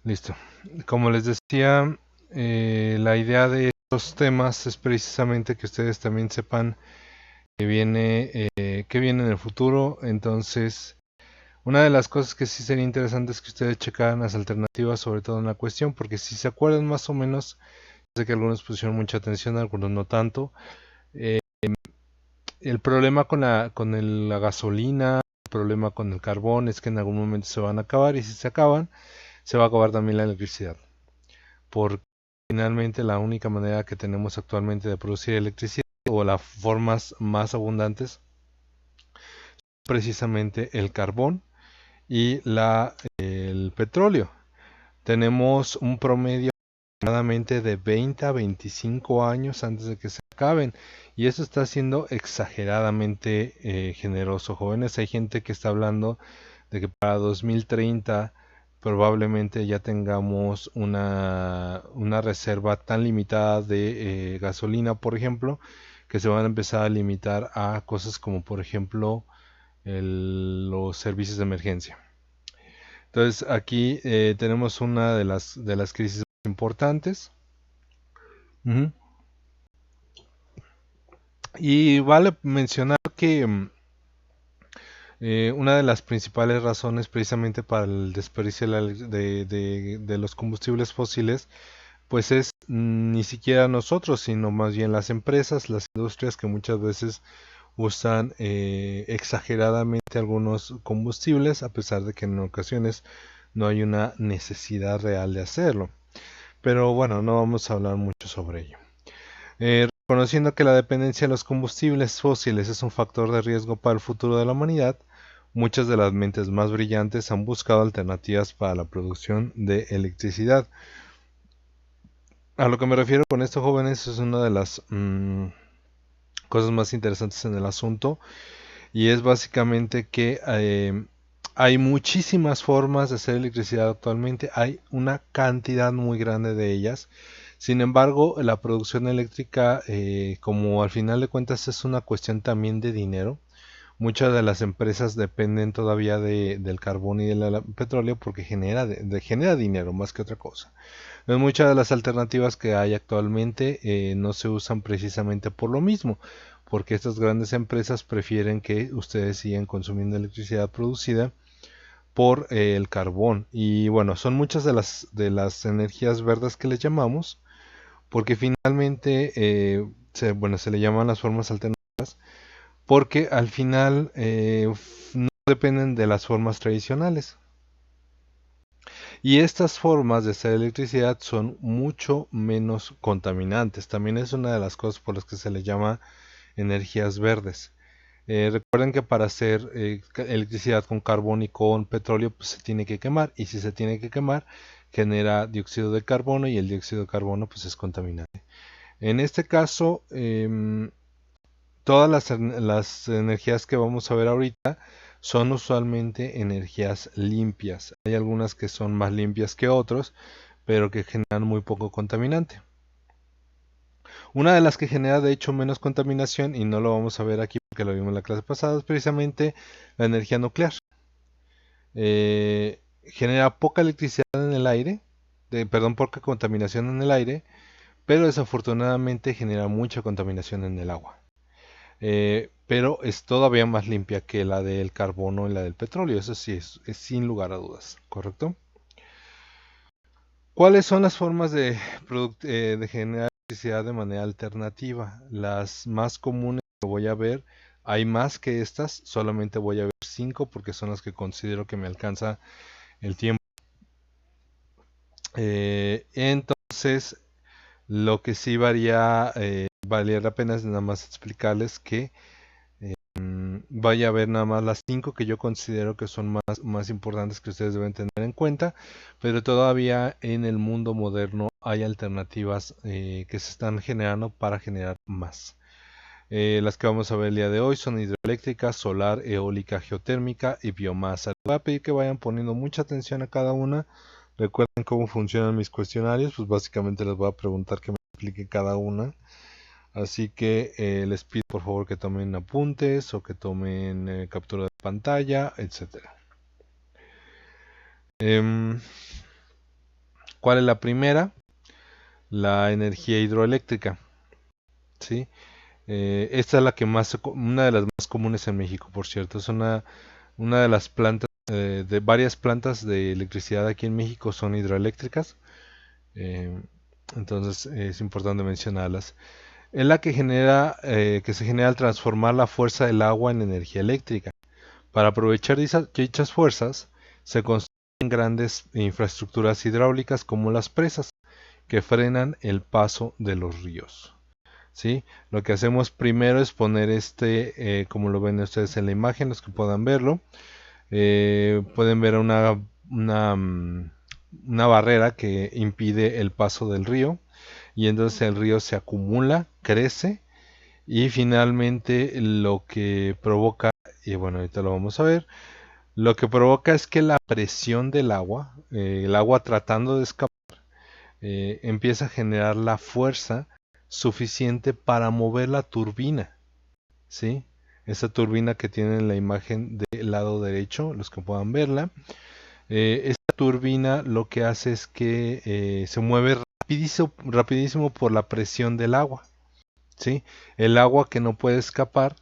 Listo. Como les decía, la idea de estos temas es precisamente que ustedes también sepan qué viene en el futuro. Entonces, una de las cosas que sí sería interesante es que ustedes checaran las alternativas, sobre todo en la cuestión, porque si se acuerdan más o menos, sé que algunos pusieron mucha atención, algunos no tanto. eh, el problema con la gasolina, el problema con el carbón es que en algún momento se van a acabar y si se acaban, se va a acabar también la electricidad. Porque finalmente la única manera que tenemos actualmente de producir electricidad o las formas más abundantes precisamente el carbón y el petróleo. Tenemos un promedio aproximadamente de 20 a 25 años antes de que se acaben y eso está siendo exageradamente generoso, jóvenes. Hay gente que está hablando de que para 2030 probablemente ya tengamos una reserva tan limitada de gasolina, por ejemplo, que se van a empezar a limitar a cosas como, por ejemplo, los servicios de emergencia. Entonces aquí tenemos una de las crisis más importantes. Ujú. Y vale mencionar que una de las principales razones precisamente para el desperdicio de los combustibles fósiles, pues es ni siquiera nosotros, sino más bien las empresas, las industrias que muchas veces usan exageradamente algunos combustibles, a pesar de que en ocasiones no hay una necesidad real de hacerlo. Pero bueno, no vamos a hablar mucho sobre ello. Reconociendo que la dependencia de los combustibles fósiles es un factor de riesgo para el futuro de la humanidad, muchas de las mentes más brillantes han buscado alternativas para la producción de electricidad. A lo que me refiero con esto, jóvenes, es una de las cosas más interesantes en el asunto y es básicamente que hay muchísimas formas de hacer electricidad actualmente, hay una cantidad muy grande de ellas. Sin embargo, la producción eléctrica, como al final de cuentas es una cuestión también de dinero, muchas de las empresas dependen todavía del carbón y del petróleo porque genera dinero más que otra cosa. Muchas de las alternativas que hay actualmente no se usan precisamente por lo mismo, porque estas grandes empresas prefieren que ustedes sigan consumiendo electricidad producida por el carbón. Y bueno, son muchas de las energías verdes que les llamamos, porque finalmente se le llaman las formas alternativas, porque al final no dependen de las formas tradicionales. Y estas formas de hacer electricidad son mucho menos contaminantes. También es una de las cosas por las que se les llama energías verdes. Recuerden que para hacer electricidad con carbón y con petróleo pues, se tiene que quemar y si se tiene que quemar genera dióxido de carbono y el dióxido de carbono pues es contaminante. En este caso, todas las energías que vamos a ver ahorita son usualmente energías limpias. Hay algunas que son más limpias que otros, pero que generan muy poco contaminante. Una de las que genera de hecho menos contaminación, y no lo vamos a ver aquí porque lo vimos en la clase pasada, es precisamente la energía nuclear. Genera poca electricidad en el aire, perdón, poca contaminación en el aire, pero desafortunadamente genera mucha contaminación en el agua. Pero es todavía más limpia que la del carbono y la del petróleo, eso sí es sin lugar a dudas, ¿correcto? ¿Cuáles son las formas de generar electricidad de manera alternativa? Las más comunes que voy a ver, hay más que estas, solamente voy a ver 5 porque son las que considero que me alcanza el tiempo. Entonces, lo que sí valía la pena es nada más explicarles que vaya a ver nada más las 5 que yo considero que son más importantes que ustedes deben tener en cuenta, pero todavía en el mundo moderno hay alternativas que se están generando para generar más. Las que vamos a ver el día de hoy son hidroeléctrica, solar, eólica, geotérmica y biomasa. Les voy a pedir que vayan poniendo mucha atención a cada una. Recuerden cómo funcionan mis cuestionarios, pues básicamente les voy a preguntar que me explique cada una. Así que les pido por favor que tomen apuntes o que tomen captura de pantalla, etcétera. Em, ¿Cuál es la primera? La energía hidroeléctrica, ¿sí? Esta es la que una de las más comunes en México, por cierto. Es una de las plantas, de varias plantas de electricidad aquí en México son hidroeléctricas. eh, entonces es importante mencionarlas. Es la que se genera al transformar la fuerza del agua en energía eléctrica. Para aprovechar dichas fuerzas, se construyen grandes infraestructuras hidráulicas como las presas, que frenan el paso de los ríos. ¿Sí? Lo que hacemos primero es poner como lo ven ustedes en la imagen, los que puedan verlo, pueden ver una barrera que impide el paso del río, y entonces el río se acumula, crece, y finalmente lo que provoca, y bueno, ahorita lo vamos a ver, lo que provoca es que la presión del agua, el agua tratando de escapar, empieza a generar la fuerza suficiente para mover la turbina, ¿sí? Esa turbina que tienen en la imagen del lado derecho, los que puedan verla. Esta turbina lo que hace es que se mueve rapidísimo por la presión del agua, ¿sí? El agua que no puede escapar,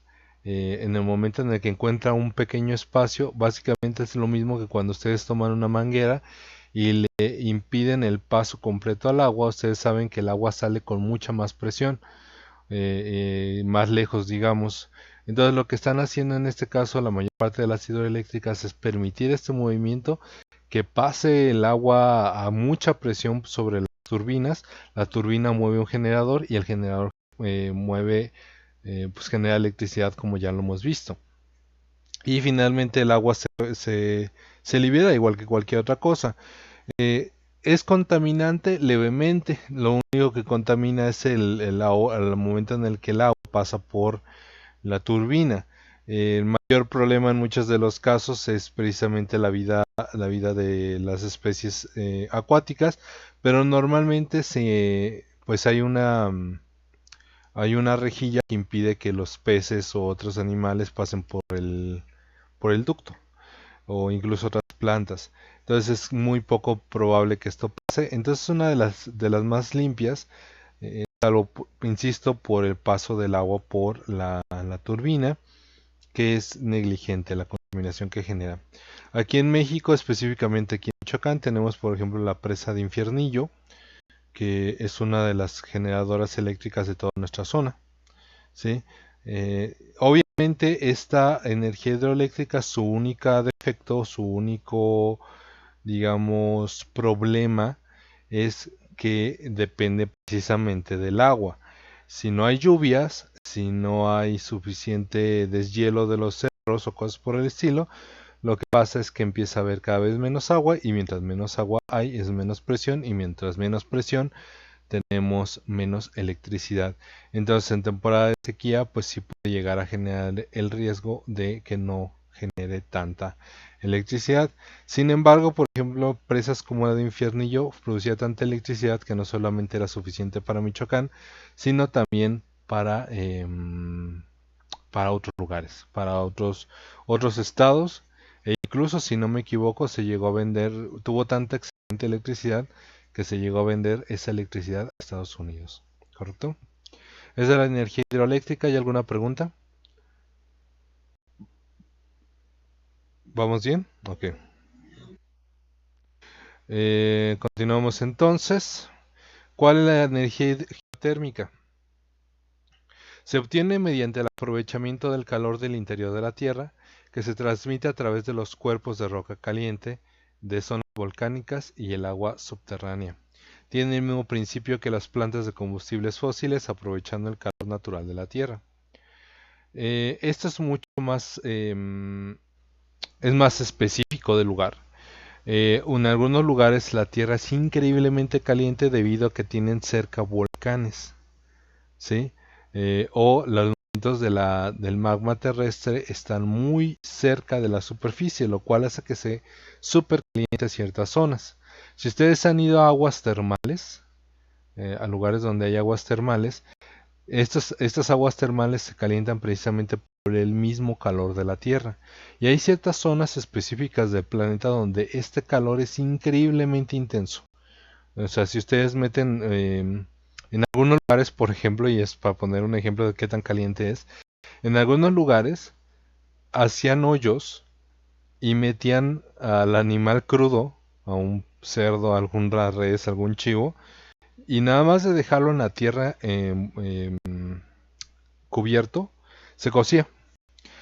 en el momento en el que encuentra un pequeño espacio, básicamente es lo mismo que cuando ustedes toman una manguera y le impiden el paso completo al agua. Ustedes saben que el agua sale con mucha más presión, más lejos, digamos. Entonces lo que están haciendo en este caso la mayor parte de las hidroeléctricas es permitir este movimiento, que pase el agua a mucha presión sobre las turbinas. La turbina mueve un generador y el generador pues genera electricidad, como ya lo hemos visto. Y finalmente el agua se libera igual que cualquier otra cosa. Eh, es contaminante levemente, lo único que contamina es el momento en el que el agua pasa por la turbina. El mayor problema en muchos de los casos es precisamente la vida de las especies acuáticas, pero normalmente pues hay una rejilla que impide que los peces o otros animales pasen por el ducto, o incluso otras plantas. Entonces es muy poco probable que esto pase. Entonces es una de las más limpias, salvo, insisto, por el paso del agua por la turbina, que es negligente la contaminación que genera. Aquí en México, específicamente aquí en Michoacán, tenemos por ejemplo la presa de Infiernillo, que es una de las generadoras eléctricas de toda nuestra zona, ¿sí? Obviamente esta energía hidroeléctrica, su único defecto, su único, digamos, problema es que depende precisamente del agua. Si no hay lluvias, si no hay suficiente deshielo de los cerros o cosas por el estilo, lo que pasa es que empieza a haber cada vez menos agua, y mientras menos agua hay es menos presión, y mientras menos presión tenemos menos electricidad. Entonces en temporada de sequía pues sí puede llegar a generar el riesgo de que no genere tanta electricidad. Sin embargo, por ejemplo, presas como la de Infiernillo producía tanta electricidad que no solamente era suficiente para Michoacán, sino también para otros lugares, para otros estados, e incluso, si no me equivoco, se llegó a vender, tuvo tanta excelente electricidad que se llegó a vender esa electricidad a Estados Unidos, ¿correcto? Esa es la energía hidroeléctrica. ¿Hay alguna pregunta? ¿Vamos bien? Ok. Continuamos entonces. ¿Cuál es la energía geotérmica? Se obtiene mediante el aprovechamiento del calor del interior de la Tierra, que se transmite a través de los cuerpos de roca caliente, de zonas volcánicas y el agua subterránea. Tiene el mismo principio que las plantas de combustibles fósiles, aprovechando el calor natural de la Tierra. Esto es mucho más, es más específico del lugar. En algunos lugares la Tierra es increíblemente caliente debido a que tienen cerca volcanes, ¿sí? O los movimientos del magma terrestre están muy cerca de la superficie, lo cual hace que se supercaliente ciertas zonas. Si ustedes han ido a aguas termales, a lugares donde hay aguas termales, estas aguas termales se calientan precisamente por el mismo calor de la Tierra. Y hay ciertas zonas específicas del planeta donde este calor es increíblemente intenso. O sea, si ustedes meten en algunos lugares, por ejemplo, y es para poner un ejemplo de qué tan caliente es, en algunos lugares hacían hoyos y metían al animal crudo, a un cerdo, algún res, algún chivo, y nada más de dejarlo en la tierra cubierto, se cocía.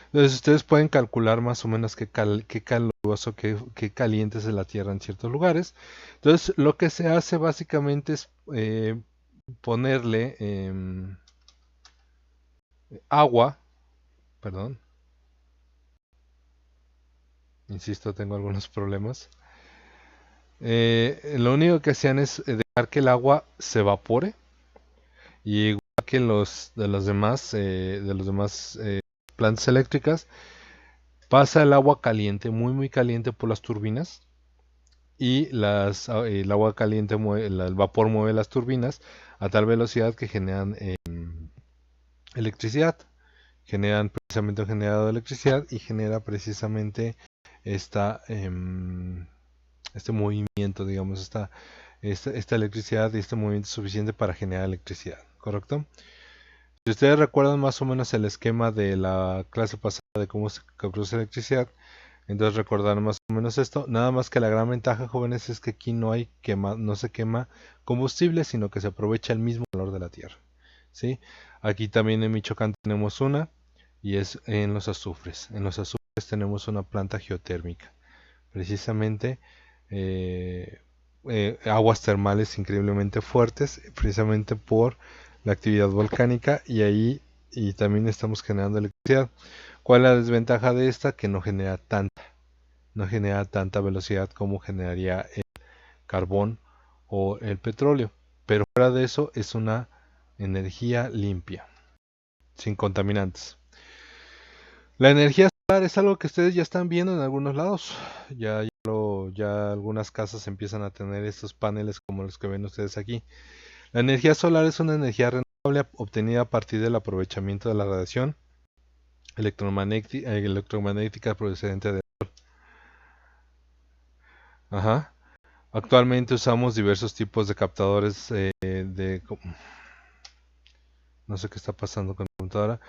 Entonces ustedes pueden calcular más o menos qué caluroso, qué caliente es la tierra en ciertos lugares. Entonces lo que se hace básicamente es ponerle agua, perdón, insisto, tengo algunos problemas. Lo único que hacían es dejar que el agua se evapore y igual que de los demás plantas eléctricas, pasa el agua caliente, muy muy caliente por las turbinas y el agua caliente el vapor mueve las turbinas a tal velocidad que generan electricidad. Generan precisamente un generador de electricidad y genera precisamente esta, este movimiento, digamos, esta electricidad y este movimiento suficiente para generar electricidad, ¿correcto? Si ustedes recuerdan más o menos el esquema de la clase pasada de cómo se produce electricidad, entonces recordar más o menos esto, nada más que la gran ventaja, jóvenes, es que aquí no se quema combustible, sino que se aprovecha el mismo calor de la tierra, ¿sí? Aquí también en Michoacán tenemos una, y es en los azufres. En los azufres tenemos una planta geotérmica, precisamente aguas termales increíblemente fuertes, precisamente por la actividad volcánica, y ahí y también estamos generando electricidad. ¿Cuál es la desventaja de esta? Que no genera tanta velocidad como generaría el carbón o el petróleo. Pero fuera de eso es una energía limpia, sin contaminantes. La energía solar es algo que ustedes ya están viendo en algunos lados. Ya algunas casas empiezan a tener estos paneles como los que ven ustedes aquí. La energía solar es una energía renovable obtenida a partir del aprovechamiento de la radiación electromagnética procedente de... Ajá. Actualmente usamos diversos tipos de captadores no sé qué está pasando con la computadora.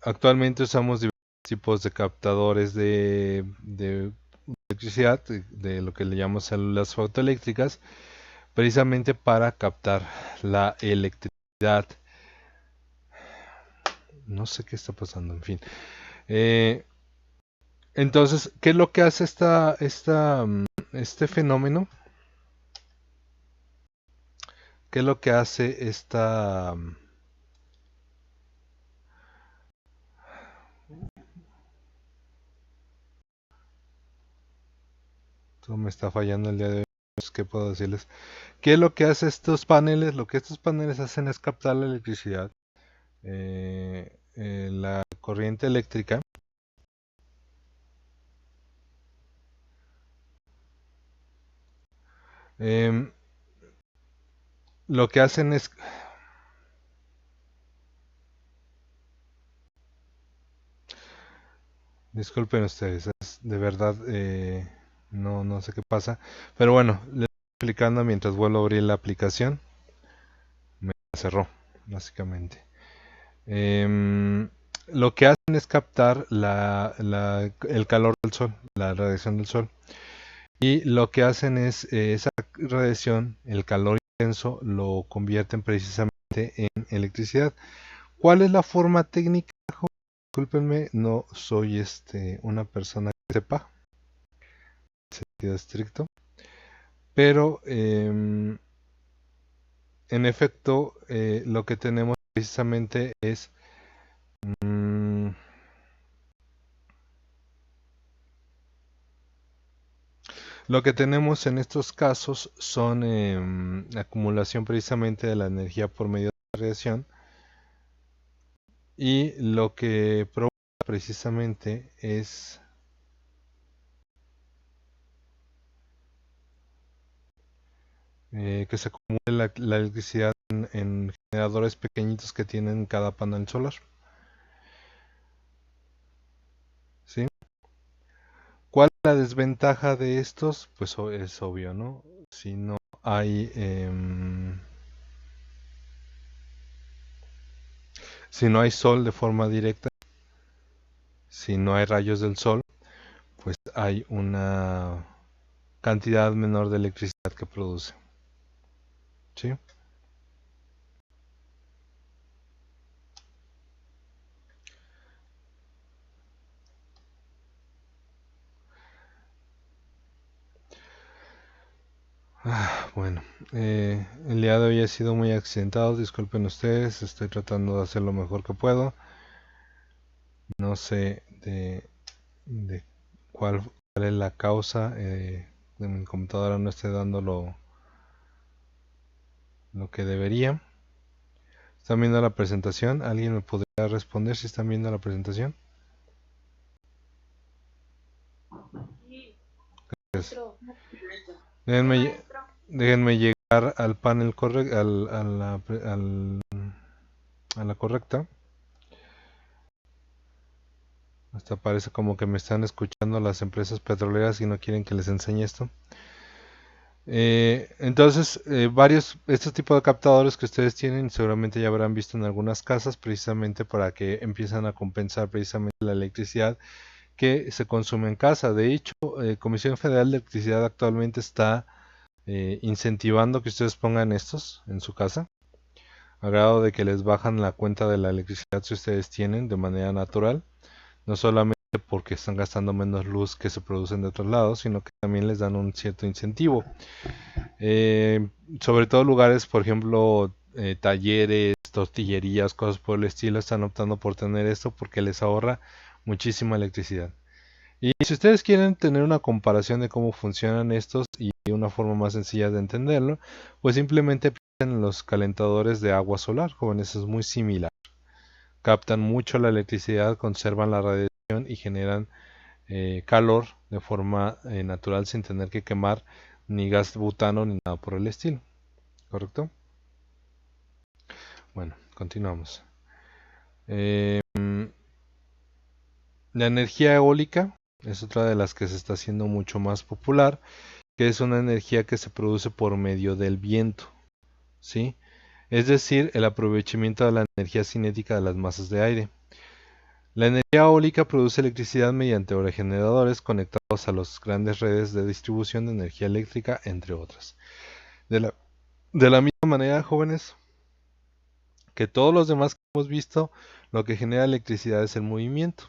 Actualmente usamos diversos tipos de captadores de electricidad, de lo que le llamamos células fotoeléctricas, precisamente para captar la electricidad. No sé qué está pasando, en fin. Eh, entonces, ¿qué es lo que hace este fenómeno? ¿Qué es lo que hace Todo me está fallando el día de hoy. ¿Qué puedo decirles? ¿Qué es lo que hace estos paneles? Lo que estos paneles hacen es captar la electricidad, la corriente eléctrica. Em, lo que hacen es... Disculpen ustedes, de verdad no sé qué pasa. Pero bueno, les estoy explicando mientras vuelvo a abrir la aplicación. Me cerró, básicamente. Em, lo que hacen es captar el calor del sol, la radiación del sol. Y lo que hacen es esa radiación, el calor intenso, lo convierten precisamente en electricidad. ¿Cuál es la forma técnica? Discúlpenme, no soy una persona que sepa, en sentido estricto, pero en efecto lo que tenemos precisamente es mm, lo que tenemos en estos casos son acumulación precisamente de la energía por medio de la radiación, y lo que provoca precisamente es que se acumule la electricidad en generadores pequeñitos que tienen cada panel solar. ¿Sí? ¿Cuál es la desventaja de estos? Pues es obvio, ¿no? Si no si no hay sol de forma directa, si no hay rayos del sol, pues hay una cantidad menor de electricidad que produce. ¿Sí? Bueno, el día de hoy ha sido muy accidentado, disculpen ustedes, estoy tratando de hacer lo mejor que puedo. No sé de cuál es la causa de mi computadora no esté dando lo que debería. ¿Están viendo la presentación? ¿Alguien me podría responder si están viendo la presentación? Gracias. Déjenme, déjenme llegar al panel correcto, a la correcta. Hasta parece como que me están escuchando las empresas petroleras y no quieren que les enseñe esto. Entonces, estos tipos de captadores que ustedes tienen, seguramente ya habrán visto en algunas casas, precisamente para que empiezan a compensar precisamente la electricidad que se consume en casa. De hecho, Comisión Federal de Electricidad actualmente está incentivando que ustedes pongan estos en su casa, a grado de que les bajan la cuenta de la electricidad si ustedes tienen de manera natural, no solamente porque están gastando menos luz que se producen de otros lados, sino que también les dan un cierto incentivo. Sobre todo lugares, por ejemplo, talleres, tortillerías, cosas por el estilo, están optando por tener esto porque les ahorra muchísima electricidad. Y si ustedes quieren tener una comparación de cómo funcionan estos y una forma más sencilla de entenderlo, pues simplemente piensen en los calentadores de agua solar, jóvenes, es muy similar. Captan mucho la electricidad, conservan la radiación y generan calor de forma natural sin tener que quemar ni gas butano ni nada por el estilo. ¿Correcto? Bueno, continuamos. La energía eólica es otra de las que se está haciendo mucho más popular, que es una energía que se produce por medio del viento, ¿sí? Es decir, el aprovechamiento de la energía cinética de las masas de aire. La energía eólica produce electricidad mediante aerogeneradores conectados a las grandes redes de distribución de energía eléctrica, entre otras. De la misma manera, jóvenes, que todos los demás que hemos visto, lo que genera electricidad es el movimiento.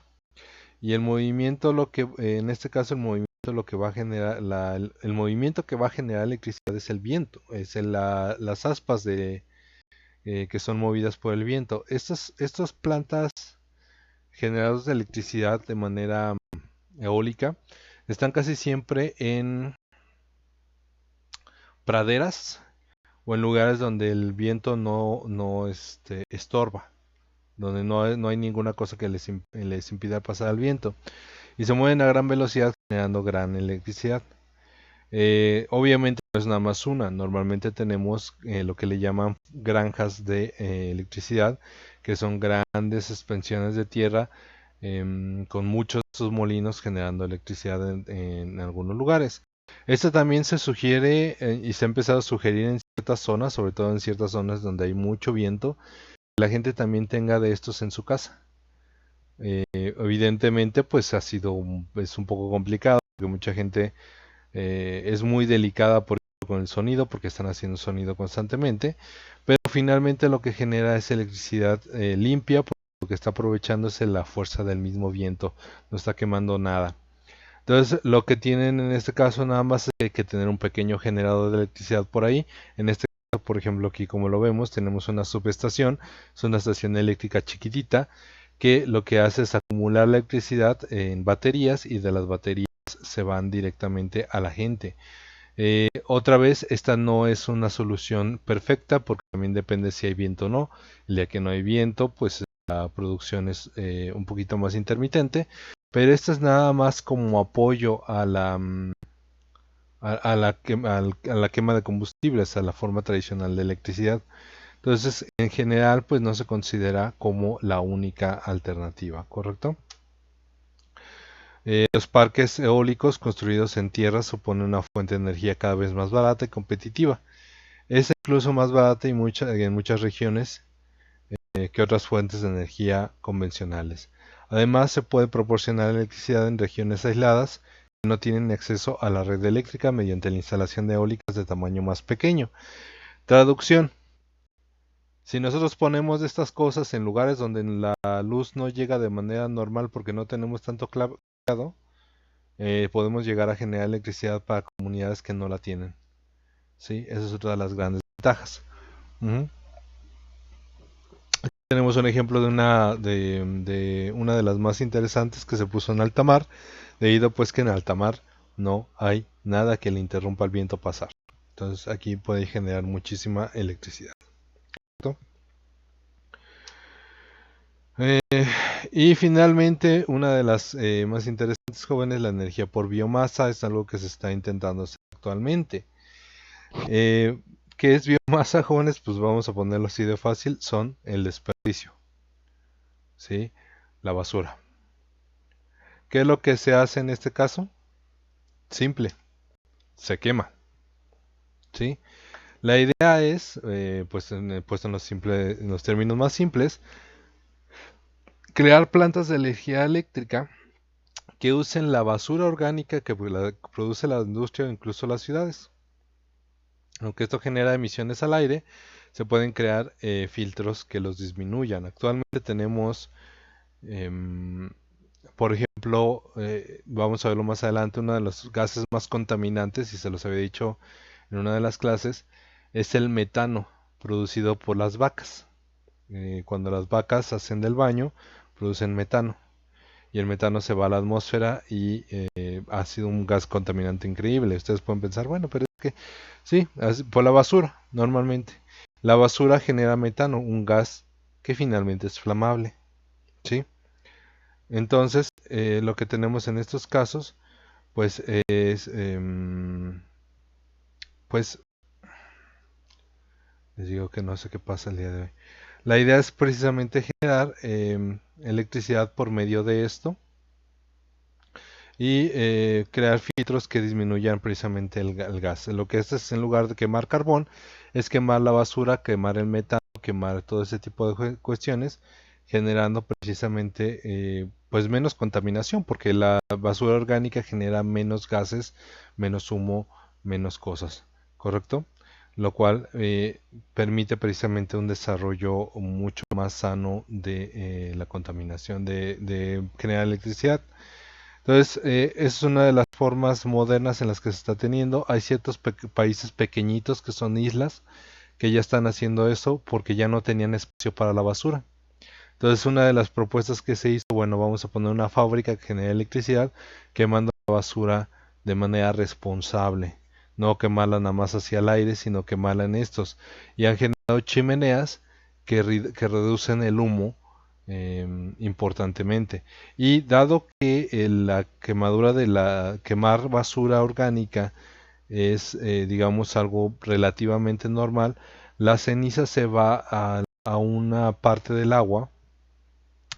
Y el movimiento, en este caso, el movimiento lo que va a generar, el movimiento que va a generar electricidad es el viento, las aspas que son movidas por el viento. Estas plantas generadoras de electricidad de manera eólica están casi siempre en praderas o en lugares donde el viento no estorba, donde no hay ninguna cosa que les impida pasar al viento. Y se mueven a gran velocidad generando gran electricidad. Obviamente no es nada más una, normalmente tenemos lo que le llaman granjas de electricidad, que son grandes expansiones de tierra con muchos de esos molinos generando electricidad en algunos lugares. Esto también se sugiere y se ha empezado a sugerir en ciertas zonas, sobre todo en ciertas zonas donde hay mucho viento, que la gente también tenga de estos en su casa. Evidentemente, pues es un poco complicado, porque mucha gente es muy delicada con el sonido, porque están haciendo sonido constantemente, pero finalmente lo que genera es electricidad limpia, porque lo que está aprovechando es la fuerza del mismo viento, no está quemando nada. Entonces, lo que tienen en este caso nada más es que tener un pequeño generador de electricidad por ahí. En este caso, por ejemplo, aquí como lo vemos, tenemos una subestación, es una estación eléctrica chiquitita, que lo que hace es acumular la electricidad en baterías y de las baterías se van directamente a la gente. Otra vez, esta no es una solución perfecta porque también depende si hay viento o no. El día que no hay viento, pues la producción es un poquito más intermitente, pero esta es nada más como apoyo a la quema de combustibles, a la forma tradicional de electricidad. Entonces, en general, pues no se considera como la única alternativa, ¿correcto? Los parques eólicos construidos en tierra suponen una fuente de energía cada vez más barata y competitiva. Es incluso más barata en muchas regiones que otras fuentes de energía convencionales. Además, se puede proporcionar electricidad en regiones aisladas que no tienen acceso a la red eléctrica mediante la instalación de eólicas de tamaño más pequeño. Traducción. Si nosotros ponemos estas cosas en lugares donde la luz no llega de manera normal porque no tenemos tanto cableado, podemos llegar a generar electricidad para comunidades que no la tienen. ¿Sí? Esa es otra de las grandes ventajas. Ujú. Tenemos un ejemplo de una de las más interesantes que se puso en alta mar, debido pues que en alta mar no hay nada que le interrumpa el viento pasar. Entonces aquí puede generar muchísima electricidad. ¿Correcto? Eh, y finalmente, una de las más interesantes, jóvenes, la energía por biomasa, es algo que se está intentando hacer actualmente. Eh, ¿Qué es biomasa, jóvenes? Pues vamos a ponerlo así de fácil, son el desperdicio, ¿sí? La basura. ¿Qué es lo que se hace en este caso? Simple, se quema, ¿sí? La idea es, puesto en los términos más simples, crear plantas de energía eléctrica que usen la basura orgánica que produce la industria o incluso las ciudades. Aunque esto genera emisiones al aire, se pueden crear filtros que los disminuyan. Actualmente tenemos, em, por ejemplo, vamos a verlo más adelante, uno de los gases más contaminantes, y se los había dicho en una de las clases, es el metano producido por las vacas. Cuando las vacas hacen del baño, producen metano. Y el metano se va a la atmósfera y ha sido un gas contaminante increíble. Ustedes pueden pensar, bueno, pero es que sí, por la basura, normalmente. La basura genera metano, un gas que finalmente es flamable, ¿sí? Entonces, lo que tenemos en estos casos, pues es, pues, les digo que no sé qué pasa el día de hoy. La idea es precisamente generar electricidad por medio de esto y crear filtros que disminuyan precisamente el gas. Lo que es en lugar de quemar carbón, es quemar la basura, quemar el metano, quemar todo ese tipo de cuestiones, generando precisamente pues menos contaminación, porque la basura orgánica genera menos gases, menos humo, menos cosas, ¿correcto? Lo cual permite precisamente un desarrollo mucho más sano de la contaminación, de generar electricidad. Entonces, es una de las formas modernas en las que se está teniendo. Hay ciertos países pequeñitos que son islas que ya están haciendo eso porque ya no tenían espacio para la basura. Entonces, una de las propuestas que se hizo, bueno, vamos a poner una fábrica que genera electricidad quemando la basura de manera responsable. No quemarla nada más hacia el aire, sino quemarla en estos. Y han generado chimeneas que reducen el humo importantemente. Y dado que la quemadura de la quemar basura orgánica es, digamos, algo relativamente normal, la ceniza se va a una parte del agua,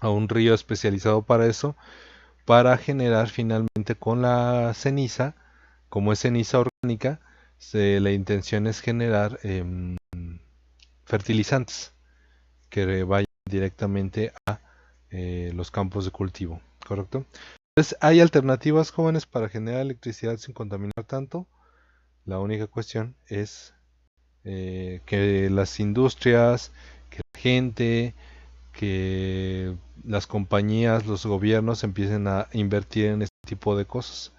a un río especializado para eso, para generar finalmente con la ceniza, como es ceniza orgánica, la intención es generar fertilizantes que vayan directamente a los campos de cultivo, ¿correcto? Entonces, hay alternativas, jóvenes, para generar electricidad sin contaminar tanto. La única cuestión es que las industrias, que la gente, que las compañías, los gobiernos empiecen a invertir en este tipo de cosas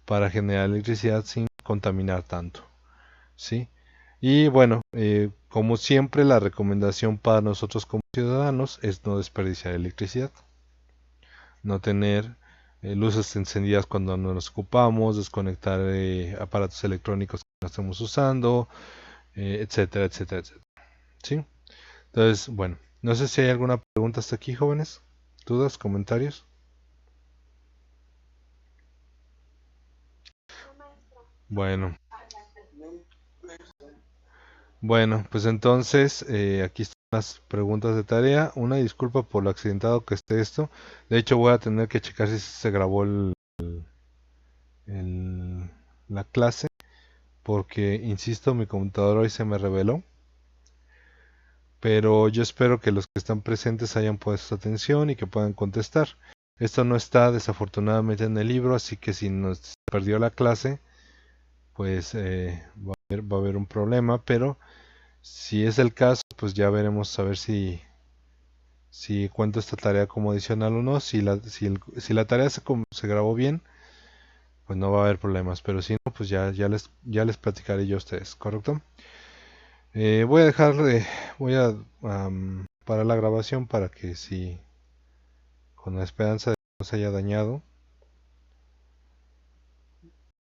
para generar electricidad sin contaminar tanto, ¿sí? Y bueno, como siempre, la recomendación para nosotros como ciudadanos es no desperdiciar electricidad, no tener luces encendidas cuando no nos ocupamos, desconectar aparatos electrónicos que no estemos usando, etcétera, etcétera, etcétera. ¿Sí? Entonces, bueno, no sé si hay alguna pregunta hasta aquí, jóvenes, dudas, comentarios. Bueno, bueno, pues entonces aquí las preguntas de tarea. Una disculpa por lo accidentado que esté esto. De hecho, voy a tener que checar si se grabó el- la clase, porque, insisto, mi computadora hoy se me reveló. Pero yo espero que los que están presentes hayan puesto atención y que puedan contestar. Esto no está desafortunadamente en el libro, así que si nos perdió la clase, pues va a haber un problema, pero si es el caso, pues ya veremos a ver si cuento esta tarea como adicional o no. Si la tarea se grabó bien, pues no va a haber problemas, pero si no, pues ya les platicaré yo a ustedes, ¿correcto? Voy a voy a parar la grabación para que si, con la esperanza de que no se haya dañado,